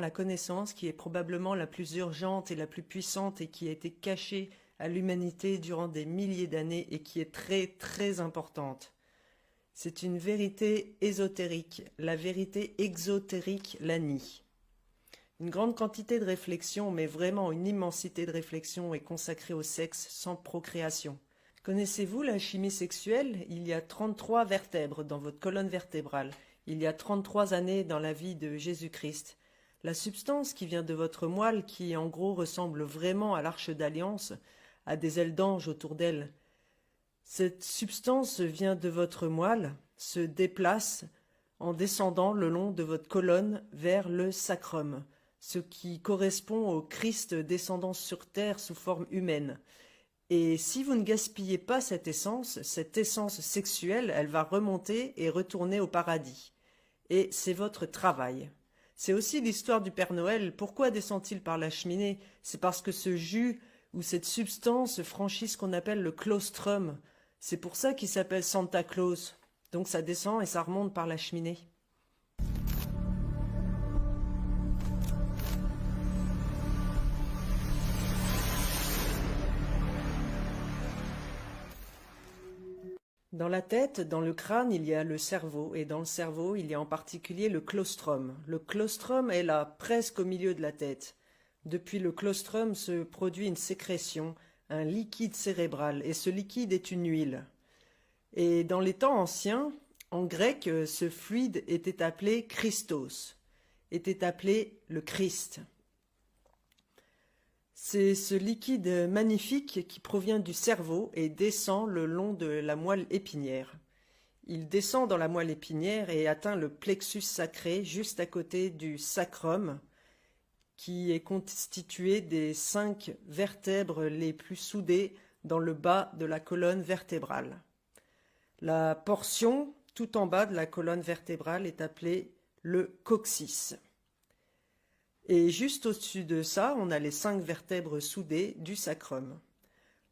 la connaissance qui est probablement la plus urgente et la plus puissante et qui a été cachée à l'humanité durant des milliers d'années et qui est très très importante. C'est une vérité ésotérique, la vérité exotérique la nie. Une grande quantité de réflexion, mais vraiment une immensité de réflexion est consacrée au sexe sans procréation. Connaissez-vous la chimie sexuelle? Il y a 33 vertèbres dans votre colonne vertébrale. Il y a 33 années dans la vie de Jésus-Christ. La substance qui vient de votre moelle, qui en gros ressemble vraiment à l'arche d'alliance, a des ailes d'ange autour d'elle. Cette substance vient de votre moelle, se déplace en descendant le long de votre colonne vers le sacrum, ce qui correspond au Christ descendant sur terre sous forme humaine. Et si vous ne gaspillez pas cette essence sexuelle, elle va remonter et retourner au paradis. Et c'est votre travail. C'est aussi l'histoire du Père Noël. Pourquoi descend-il par la cheminée? C'est parce que ce jus ou cette substance franchit ce qu'on appelle le claustrum. C'est pour ça qu'il s'appelle Santa Claus. Donc ça descend et ça remonte par la cheminée. Dans la tête, dans le crâne, il y a le cerveau, et dans le cerveau, il y a en particulier le claustrum. Le claustrum est là, presque au milieu de la tête. Depuis le claustrum se produit une sécrétion, un liquide cérébral, et ce liquide est une huile. Et dans les temps anciens, en grec, ce fluide était appelé Christos, était appelé le Christ. C'est ce liquide magnifique qui provient du cerveau et descend le long de la moelle épinière. Il descend dans la moelle épinière et atteint le plexus sacré juste à côté du sacrum, qui est constitué des 5 vertèbres les plus soudées dans le bas de la colonne vertébrale. La portion tout en bas de la colonne vertébrale est appelée le coccyx. Et juste au-dessus de ça, on a les 5 vertèbres soudées du sacrum.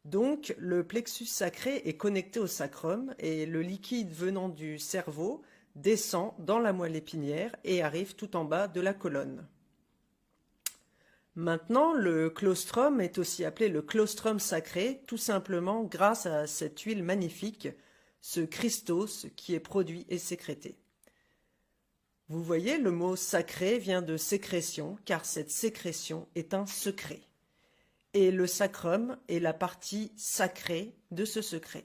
Donc, le plexus sacré est connecté au sacrum et le liquide venant du cerveau descend dans la moelle épinière et arrive tout en bas de la colonne. Maintenant, le claustrum est aussi appelé le claustrum sacré, tout simplement grâce à cette huile magnifique, ce Christos qui est produit et sécrété. Vous voyez, le mot sacré vient de sécrétion, car cette sécrétion est un secret. Et le sacrum est la partie sacrée de ce secret,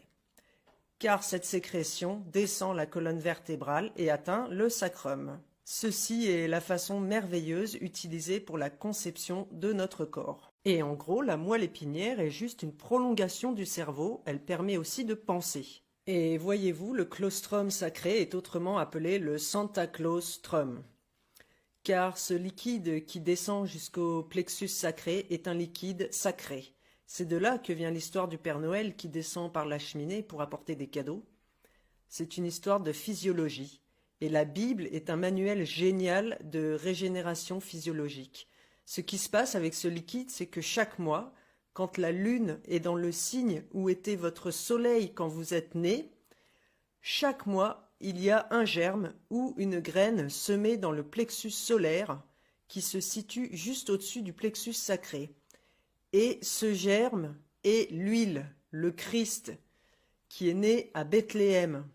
car cette sécrétion descend la colonne vertébrale et atteint le sacrum. Ceci est la façon merveilleuse utilisée pour la conception de notre corps. Et en gros, la moelle épinière est juste une prolongation du cerveau, elle permet aussi de penser. Et voyez-vous, le claustrum sacré est autrement appelé le Santa Claustrum, car ce liquide qui descend jusqu'au plexus sacré est un liquide sacré. C'est de là que vient l'histoire du Père Noël qui descend par la cheminée pour apporter des cadeaux. C'est une histoire de physiologie, et la Bible est un manuel génial de régénération physiologique. Ce qui se passe avec ce liquide, c'est que chaque mois, quand la lune est dans le signe où était votre soleil quand vous êtes né, chaque mois, il y a un germe ou une graine semée dans le plexus solaire qui se situe juste au-dessus du plexus sacré. Et ce germe est l'huile, le Christ, qui est né à Bethléem,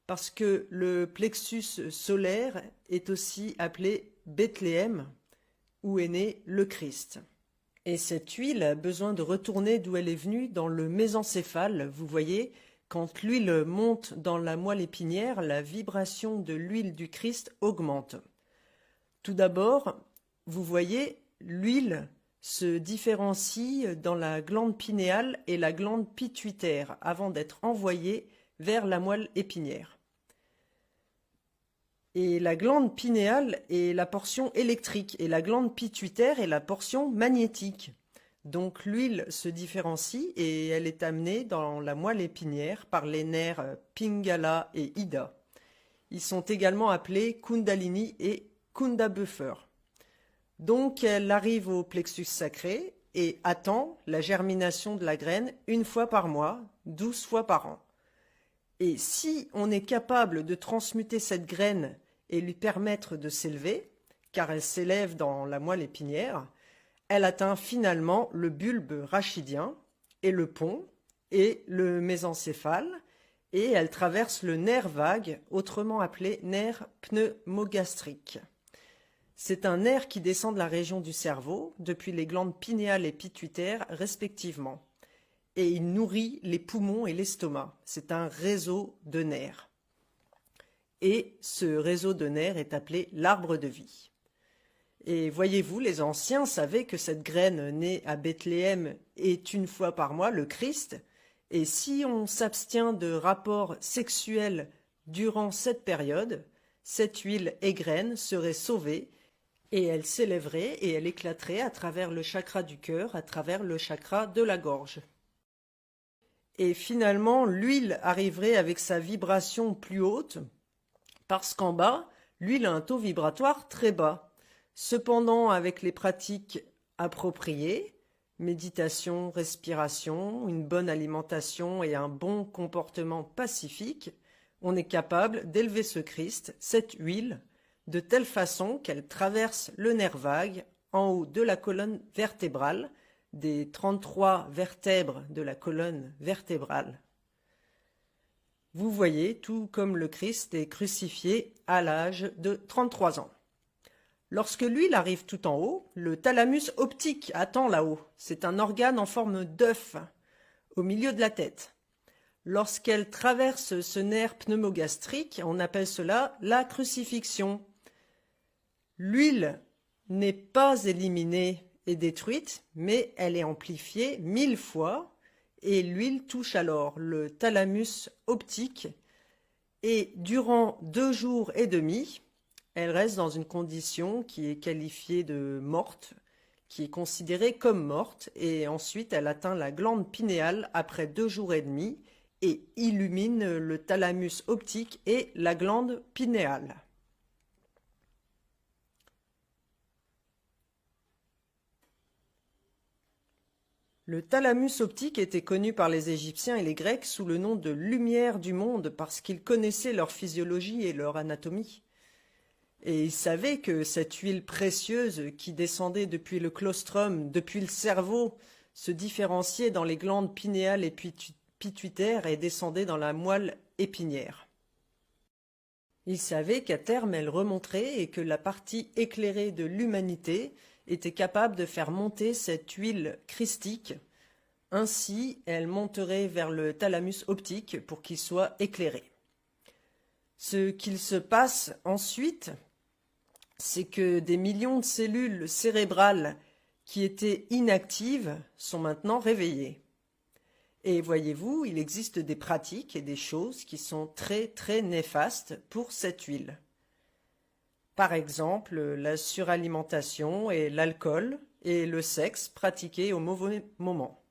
parce que le plexus solaire est aussi appelé Bethléem, où est né le Christ. Et cette huile a besoin de retourner d'où elle est venue, dans le mésencéphale. Vous voyez, quand l'huile monte dans la moelle épinière, la vibration de l'huile du Christ augmente. Tout d'abord, vous voyez, l'huile se différencie dans la glande pinéale et la glande pituitaire avant d'être envoyée vers la moelle épinière. Et la glande pinéale est la portion électrique et la glande pituitaire est la portion magnétique. Donc l'huile se différencie et elle est amenée dans la moelle épinière par les nerfs Pingala et Ida. Ils sont également appelés Kundalini et Kundabuffer. Donc elle arrive au plexus sacré et attend la germination de la graine 1 fois par mois, 12 fois par an. Et si on est capable de transmuter cette graine et lui permettre de s'élever, car elle s'élève dans la moelle épinière. Elle atteint finalement le bulbe rachidien et le pont et le mésencéphale, et elle traverse le nerf vague, autrement appelé nerf pneumogastrique. C'est un nerf qui descend de la région du cerveau, depuis les glandes pinéales et pituitaires respectivement, et il nourrit les poumons et l'estomac. C'est un réseau de nerfs. Et ce réseau de nerfs est appelé l'arbre de vie. Et voyez-vous, les anciens savaient que cette graine née à Bethléem est une fois par mois le Christ, et si on s'abstient de rapports sexuels durant cette période, cette huile et graine serait sauvée, et elle s'élèverait et elle éclaterait à travers le chakra du cœur, à travers le chakra de la gorge. Et finalement, l'huile arriverait avec sa vibration plus haute, parce qu'en bas, l'huile a un taux vibratoire très bas. Cependant, avec les pratiques appropriées, méditation, respiration, une bonne alimentation et un bon comportement pacifique, on est capable d'élever ce Christ, cette huile, de telle façon qu'elle traverse le nerf vague en haut de la colonne vertébrale, des 33 vertèbres de la colonne vertébrale. Vous voyez, tout comme le Christ est crucifié à l'âge de 33 ans. Lorsque l'huile arrive tout en haut, le thalamus optique attend là-haut. C'est un organe en forme d'œuf, au milieu de la tête. Lorsqu'elle traverse ce nerf pneumogastrique, on appelle cela la crucifixion. L'huile n'est pas éliminée et détruite, mais elle est amplifiée 1000 fois, et l'huile touche alors le thalamus optique, et durant 2 jours et demi, elle reste dans une condition qui est qualifiée de morte, qui est considérée comme morte, et ensuite elle atteint la glande pinéale après 2 jours et demi et illumine le thalamus optique et la glande pinéale. Le thalamus optique était connu par les Égyptiens et les Grecs sous le nom de lumière du monde parce qu'ils connaissaient leur physiologie et leur anatomie. Et ils savaient que cette huile précieuse qui descendait depuis le claustrum, depuis le cerveau, se différenciait dans les glandes pinéales et pituitaires et descendait dans la moelle épinière. Ils savaient qu'à terme elle remonterait et que la partie éclairée de l'humanité était capable de faire monter cette huile christique. Ainsi, elle monterait vers le thalamus optique pour qu'il soit éclairé. Ce qu'il se passe ensuite, c'est que des millions de cellules cérébrales qui étaient inactives sont maintenant réveillées. Et voyez-vous, il existe des pratiques et des choses qui sont très très néfastes pour cette huile. Par exemple, la suralimentation et l'alcool et le sexe pratiqués au mauvais moment.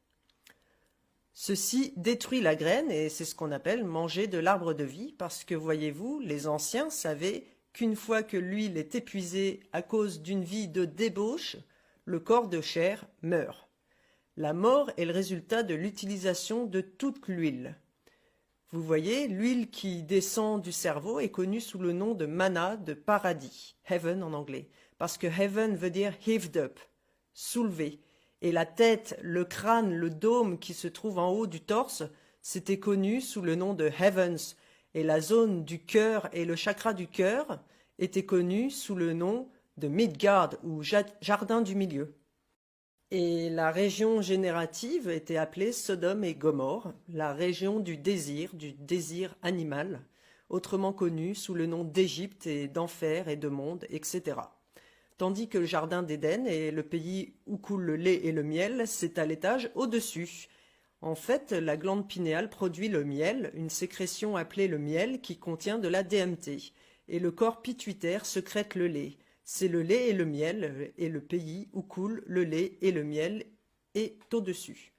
Ceci détruit la graine et c'est ce qu'on appelle manger de l'arbre de vie parce que, voyez-vous, les anciens savaient qu'une fois que l'huile est épuisée à cause d'une vie de débauche, le corps de chair meurt. La mort est le résultat de l'utilisation de toute l'huile. Vous voyez, l'huile qui descend du cerveau est connue sous le nom de manna de paradis, heaven en anglais, parce que heaven veut dire heaved up, soulevé. Et la tête, le crâne, le dôme qui se trouve en haut du torse, c'était connu sous le nom de heavens. Et la zone du cœur et le chakra du cœur était connu sous le nom de Midgard ou jardin du milieu. Et la région générative était appelée Sodome et Gomorrhe, la région du désir animal, autrement connue sous le nom d'Égypte et d'enfer et de monde, etc. Tandis que le jardin d'Éden est le pays où coule le lait et le miel, c'est à l'étage au-dessus. En fait, la glande pinéale produit le miel, une sécrétion appelée le miel qui contient de la DMT, et le corps pituitaire sécrète le lait. C'est le lait et le miel, et le pays où coule le lait et le miel est au-dessus.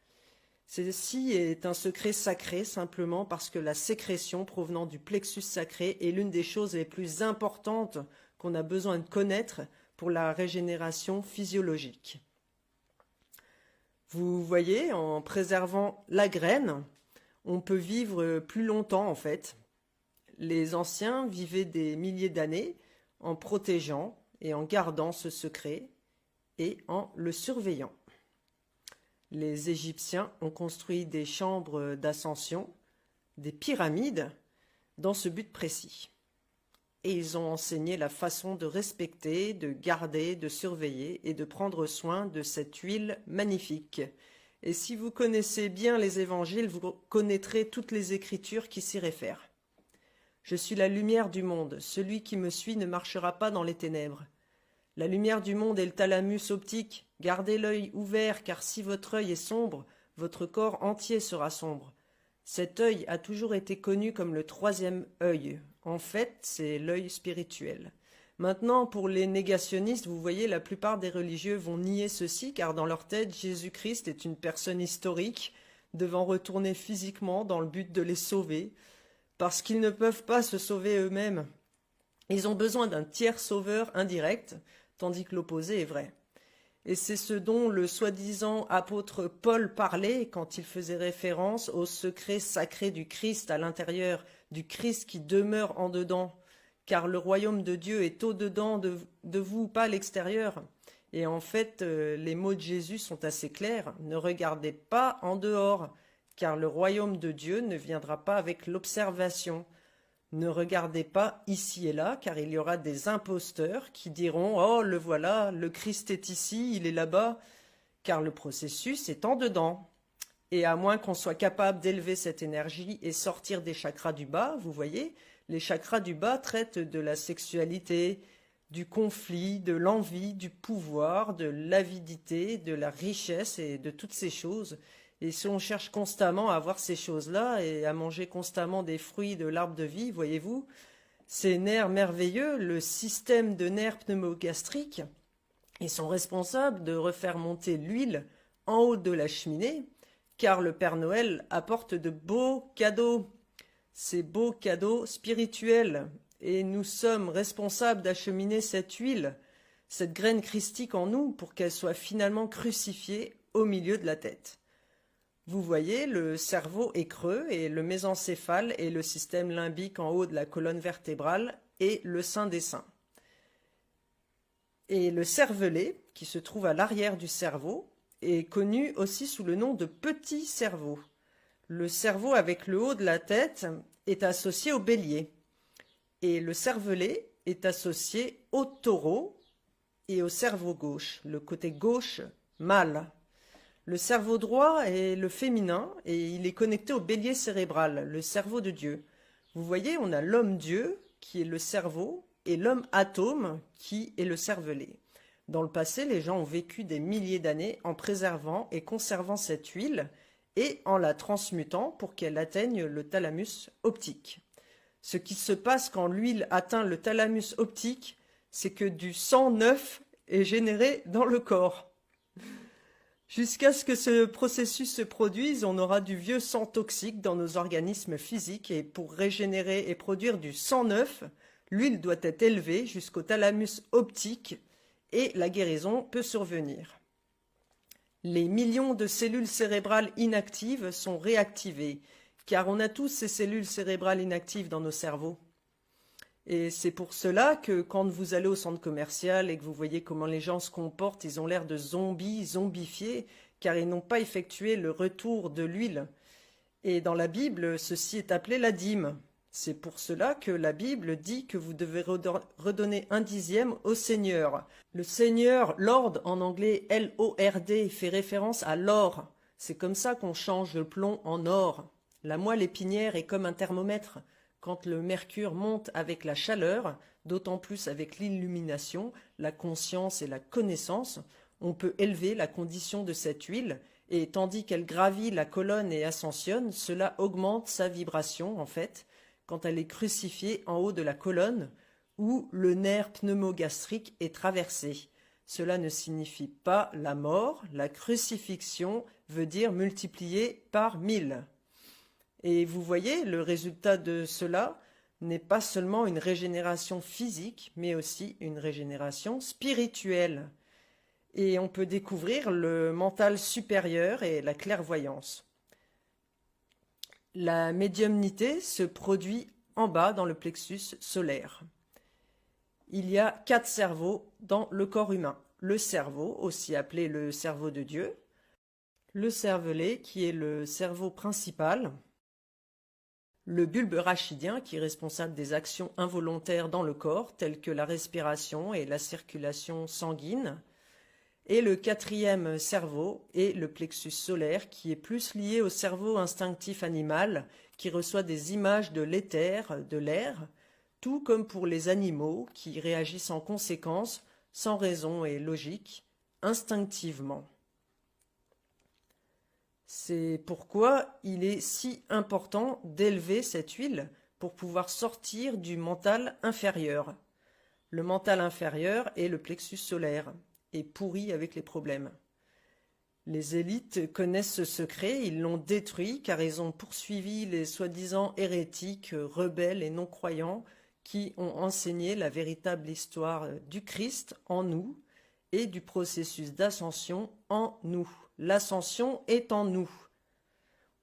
Ceci est un secret sacré simplement parce que la sécrétion provenant du plexus sacré est l'une des choses les plus importantes qu'on a besoin de connaître pour la régénération physiologique. Vous voyez, en préservant la graine, on peut vivre plus longtemps en fait. Les anciens vivaient des milliers d'années en protégeant et en gardant ce secret et en le surveillant. Les Égyptiens ont construit des chambres d'ascension, des pyramides, dans ce but précis. Et ils ont enseigné la façon de respecter, de garder, de surveiller et de prendre soin de cette huile magnifique. Et si vous connaissez bien les évangiles, vous connaîtrez toutes les écritures qui s'y réfèrent. Je suis la lumière du monde. Celui qui me suit ne marchera pas dans les ténèbres. La lumière du monde est le thalamus optique. Gardez l'œil ouvert, car si votre œil est sombre, votre corps entier sera sombre. Cet œil a toujours été connu comme le troisième œil. En fait, c'est l'œil spirituel. Maintenant, pour les négationnistes, vous voyez, la plupart des religieux vont nier ceci, car dans leur tête, Jésus-Christ est une personne historique, devant retourner physiquement dans le but de les sauver, parce qu'ils ne peuvent pas se sauver eux-mêmes. Ils ont besoin d'un tiers sauveur indirect, tandis que l'opposé est vrai. Et c'est ce dont le soi-disant apôtre Paul parlait quand il faisait référence au secret sacré du Christ à l'intérieur, du Christ qui demeure en dedans, car le royaume de Dieu est au-dedans de vous, pas à l'extérieur. Et en fait, les mots de Jésus sont assez clairs. Ne regardez pas en dehors, car le royaume de Dieu ne viendra pas avec l'observation. Ne regardez pas ici et là, car il y aura des imposteurs qui diront « Oh, le voilà, le Christ est ici, il est là-bas », car le processus est en dedans. Et à moins qu'on soit capable d'élever cette énergie et sortir des chakras du bas, vous voyez, les chakras du bas traitent de la sexualité, du conflit, de l'envie, du pouvoir, de l'avidité, de la richesse et de toutes ces choses. Et si on cherche constamment à avoir ces choses-là et à manger constamment des fruits de l'arbre de vie, voyez-vous, ces nerfs merveilleux, le système de nerfs pneumogastriques, ils sont responsables de refaire monter l'huile en haut de la cheminée, car le Père Noël apporte de beaux cadeaux, ces beaux cadeaux spirituels, et nous sommes responsables d'acheminer cette huile, cette graine christique en nous, pour qu'elle soit finalement crucifiée au milieu de la tête. Vous voyez, le cerveau est creux et le mésencéphale est le système limbique en haut de la colonne vertébrale et le sein des seins. Et le cervelet, qui se trouve à l'arrière du cerveau, est connu aussi sous le nom de petit cerveau. Le cerveau avec le haut de la tête est associé au bélier. Et le cervelet est associé au taureau et au cerveau gauche, le côté gauche mâle. Le cerveau droit est le féminin et il est connecté au bélier cérébral, le cerveau de Dieu. Vous voyez, on a l'homme-dieu qui est le cerveau et l'homme atome qui est le cervelet. Dans le passé, les gens ont vécu des milliers d'années en préservant et conservant cette huile et en la transmutant pour qu'elle atteigne le thalamus optique. Ce qui se passe quand l'huile atteint le thalamus optique, c'est que du sang neuf est généré dans le corps. Jusqu'à ce que ce processus se produise, on aura du vieux sang toxique dans nos organismes physiques et pour régénérer et produire du sang neuf, l'huile doit être élevée jusqu'au thalamus optique et la guérison peut survenir. Les millions de cellules cérébrales inactives sont réactivées, car on a tous ces cellules cérébrales inactives dans nos cerveaux. Et c'est pour cela que quand vous allez au centre commercial et que vous voyez comment les gens se comportent, ils ont l'air de zombies, zombifiés, car ils n'ont pas effectué le retour de l'huile. Et dans la Bible, ceci est appelé la dîme. C'est pour cela que la Bible dit que vous devez redonner 1/10 au Seigneur. Le Seigneur, Lord, en anglais L-O-R-D, fait référence à l'or. C'est comme ça qu'on change le plomb en or. La moelle épinière est comme un thermomètre. Quand le mercure monte avec la chaleur, d'autant plus avec l'illumination, la conscience et la connaissance, on peut élever la condition de cette huile, et tandis qu'elle gravit la colonne et ascensionne, cela augmente sa vibration, en fait, quand elle est crucifiée en haut de la colonne, où le nerf pneumogastrique est traversé. Cela ne signifie pas la mort, la crucifixion veut dire multiplier par 1000. Et vous voyez, le résultat de cela n'est pas seulement une régénération physique, mais aussi une régénération spirituelle. Et on peut découvrir le mental supérieur et la clairvoyance. La médiumnité se produit en bas dans le plexus solaire. Il y a 4 cerveaux dans le corps humain. Le cerveau, aussi appelé le cerveau de Dieu, le cervelet qui est le cerveau principal, le bulbe rachidien qui est responsable des actions involontaires dans le corps telles que la respiration et la circulation sanguine, et le quatrième cerveau est le plexus solaire qui est plus lié au cerveau instinctif animal qui reçoit des images de l'éther, de l'air, tout comme pour les animaux qui réagissent en conséquence, sans raison et logique, instinctivement. C'est pourquoi il est si important d'élever cette huile pour pouvoir sortir du mental inférieur. Le mental inférieur est le plexus solaire et pourri avec les problèmes. Les élites connaissent ce secret, ils l'ont détruit car ils ont poursuivi les soi-disant hérétiques, rebelles et non-croyants qui ont enseigné la véritable histoire du Christ en nous et du processus d'ascension en nous. L'ascension est en nous.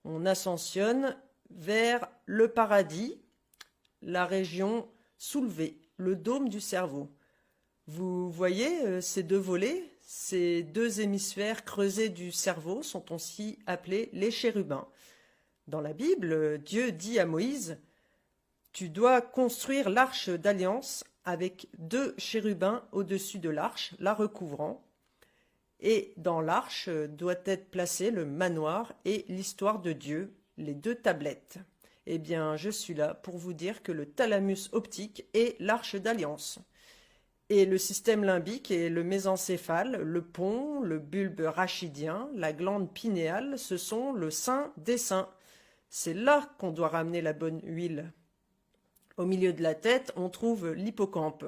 On ascensionne vers le paradis, la région soulevée, le dôme du cerveau. Vous voyez ces deux volets, ces deux hémisphères creusés du cerveau sont aussi appelés les chérubins. Dans la Bible, Dieu dit à Moïse « Tu dois construire l'arche d'alliance avec 2 chérubins au-dessus de l'arche, la recouvrant. Et dans l'arche doit être placé le manoir et l'histoire de Dieu, les 2 tablettes. Eh bien, je suis là pour vous dire que le thalamus optique est l'arche d'alliance. Et le système limbique et le mésencéphale, le pont, le bulbe rachidien, la glande pinéale, ce sont le saint des saints. C'est là qu'on doit ramener la bonne huile. Au milieu de la tête, on trouve l'hippocampe.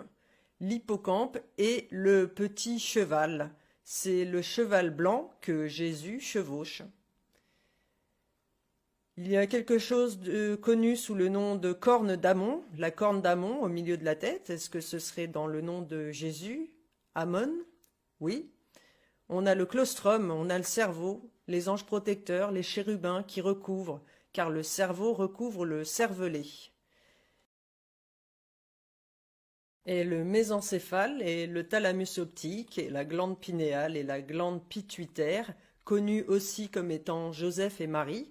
L'hippocampe est le petit cheval. C'est le cheval blanc que Jésus chevauche. Il y a quelque chose de connu sous le nom de corne d'Amon, la corne d'Amon au milieu de la tête. Est-ce que ce serait dans le nom de Jésus? Amon? Oui. On a le claustrum, on a le cerveau, les anges protecteurs, les chérubins qui recouvrent, car le cerveau recouvre le cervelet. Et le mésencéphale et le thalamus optique et la glande pinéale et la glande pituitaire, connus aussi comme étant Joseph et Marie.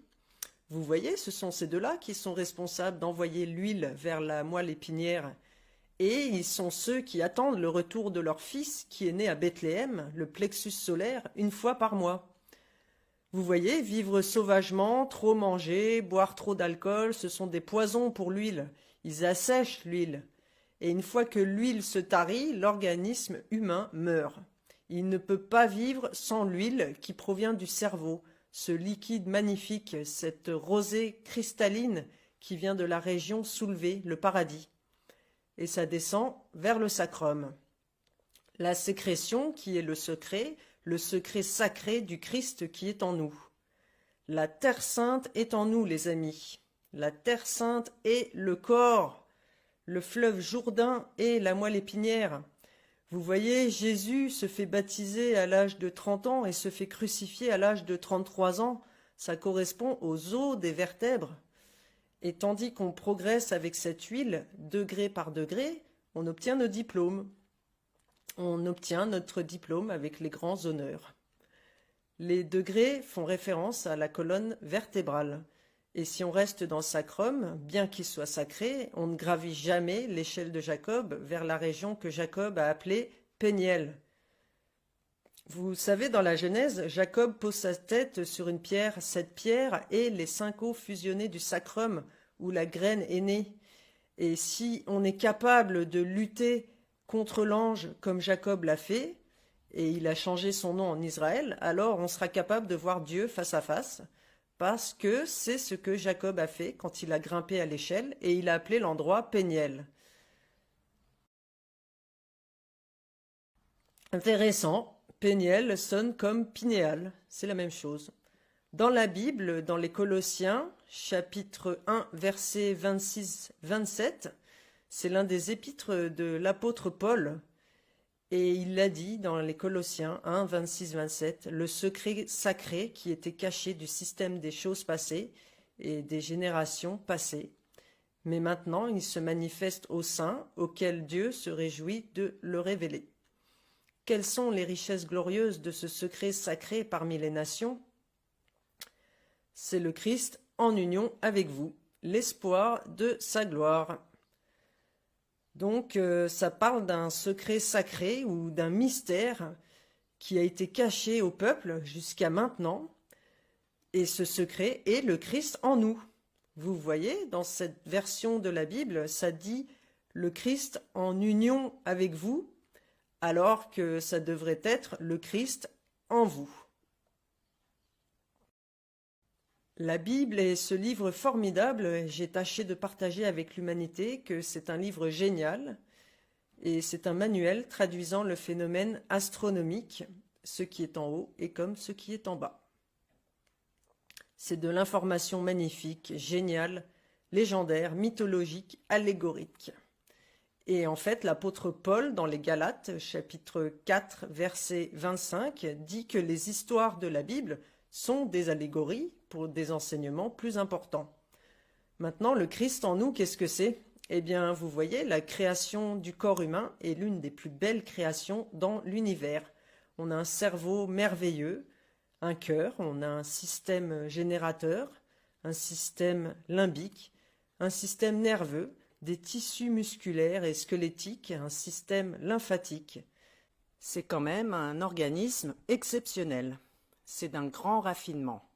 Vous voyez, ce sont ces deux-là qui sont responsables d'envoyer l'huile vers la moelle épinière. Et ils sont ceux qui attendent le retour de leur fils qui est né à Bethléem, le plexus solaire, 1 fois par mois. Vous voyez, vivre sauvagement, trop manger, boire trop d'alcool, ce sont des poisons pour l'huile. Ils assèchent l'huile. Et une fois que l'huile se tarit, l'organisme humain meurt. Il ne peut pas vivre sans l'huile qui provient du cerveau, ce liquide magnifique, cette rosée cristalline qui vient de la région soulevée, le paradis. Et ça descend vers le sacrum. La sécrétion qui est le secret sacré du Christ qui est en nous. La Terre Sainte est en nous, les amis. La Terre Sainte est le corps, le fleuve Jourdain et la moelle épinière. Vous voyez, Jésus se fait baptiser à l'âge de 30 ans et se fait crucifier à l'âge de 33 ans. Ça correspond aux os des vertèbres. Et tandis qu'on progresse avec cette huile, degré par degré, on obtient nos diplômes. On obtient notre diplôme avec les grands honneurs. Les degrés font référence à la colonne vertébrale. Et si on reste dans le sacrum, bien qu'il soit sacré, on ne gravit jamais l'échelle de Jacob vers la région que Jacob a appelée Péniel. Vous savez, dans la Genèse, Jacob pose sa tête sur une pierre. Cette pierre est les 5 os fusionnés du sacrum, où la graine est née. Et si on est capable de lutter contre l'ange comme Jacob l'a fait, et il a changé son nom en Israël, alors on sera capable de voir Dieu face à face, parce que c'est ce que Jacob a fait quand il a grimpé à l'échelle et il a appelé l'endroit Péniel. Intéressant, Péniel sonne comme Pinéal, c'est la même chose. Dans la Bible, dans les Colossiens, chapitre 1, versets 26-27, c'est l'un des épîtres de l'apôtre Paul. Et il l'a dit dans les Colossiens 1, 26-27, le secret sacré qui était caché du système des choses passées et des générations passées. Mais maintenant, il se manifeste aux saints, auxquels Dieu se réjouit de le révéler. Quelles sont les richesses glorieuses de ce secret sacré parmi les nations? C'est le Christ en union avec vous, l'espoir de sa gloire. Donc, ça parle d'un secret sacré ou d'un mystère qui a été caché au peuple jusqu'à maintenant. Et ce secret est le Christ en nous. Vous voyez, dans cette version de la Bible, ça dit le Christ en union avec vous, alors que ça devrait être le Christ en vous. La Bible est ce livre formidable. J'ai tâché de partager avec l'humanité que c'est un livre génial et c'est un manuel traduisant le phénomène astronomique, ce qui est en haut est comme ce qui est en bas. C'est de l'information magnifique, géniale, légendaire, mythologique, allégorique. Et en fait, l'apôtre Paul, dans les Galates, chapitre 4, verset 25, dit que les histoires de la Bible sont des allégories pour des enseignements plus importants. Maintenant, le Christ en nous, qu'est-ce que c'est? Eh bien, vous voyez, la création du corps humain est l'une des plus belles créations dans l'univers. On a un cerveau merveilleux, un cœur, on a un système générateur, un système limbique, un système nerveux, des tissus musculaires et squelettiques, un système lymphatique. C'est quand même un organisme exceptionnel. C'est d'un grand raffinement.